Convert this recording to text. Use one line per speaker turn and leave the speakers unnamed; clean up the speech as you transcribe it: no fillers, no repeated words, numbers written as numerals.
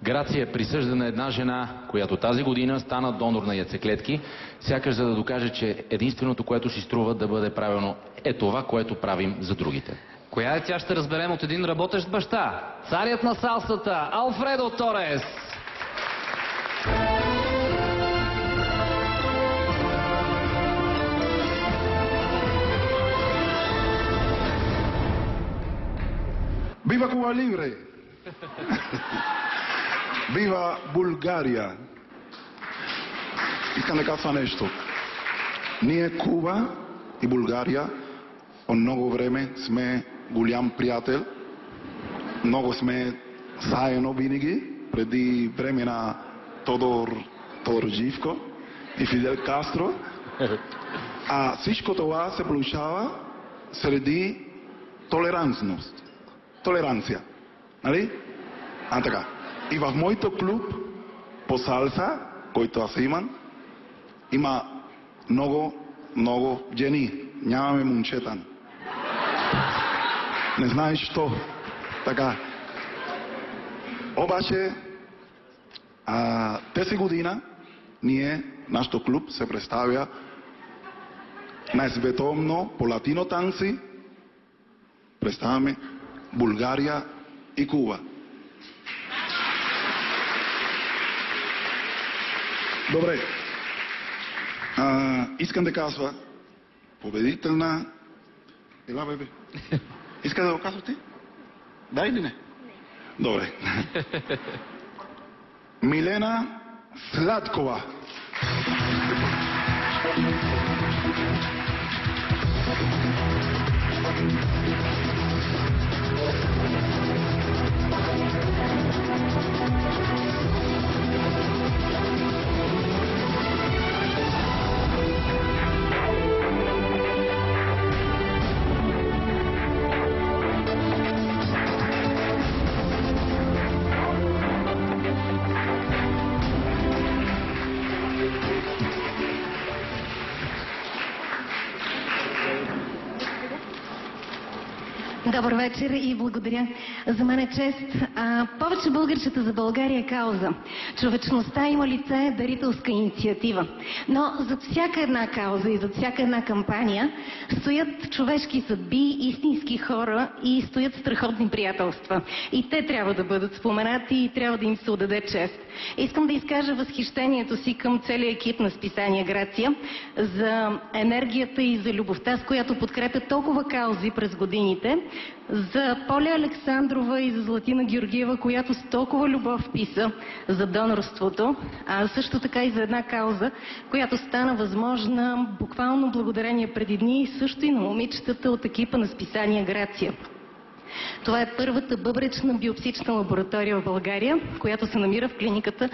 Грация е присъждана една жена, която тази година стана донор на яйцеклетки, сякаш за да докаже, че единственото, което си струва да бъде правилно, е това, което правим за другите.
Коя е тя, ще разберем от един работещ баща. Царят на салсата Алфредо Торес.
Viva Cuba Libre! Viva Bulгария! Искам да кажа нещо. Ние, Куба и България, от много време сме голям приятел. Много сме заедно винаги, преди време на Тодор Живко и Фидел Кастро. А всичко това се получава среди толеранция. Нали? Така. И в моето клуб по салса, който аз имам, има много жени. Нямаме момчета. Не знаеш що. Така. Обаче, тези година ние, нашото клуб се представя на световно по латино танци. Представяме България и Куба. Добре. Искам да казва победителна... Ела, бебе. Иска да го казва ти? Да или не? Добре. Милена Сладкова.
Добър вечер и благодаря. За мен е чест. Повече българчета за България е кауза. Човечността има лице, дарителска инициатива. Но зад всяка една кауза и зад всяка една кампания стоят човешки съдби, истински хора и стоят страхотни приятелства. И те трябва да бъдат споменати и трябва да им се отдаде чест. Искам да изкажа възхищението си към целия екип на списание Грация за енергията и за любовта, с която подкрепят толкова каузи през годините, за Поля Александрова и за Златина Георгиева, която с толкова любов писа за донорството, а също така и за една кауза, която стана възможна буквално благодарение преди дни също и на момичетата от екипа на списание Грация. Това е първата бъбречна биопсична лаборатория в България, която се намира в клиниката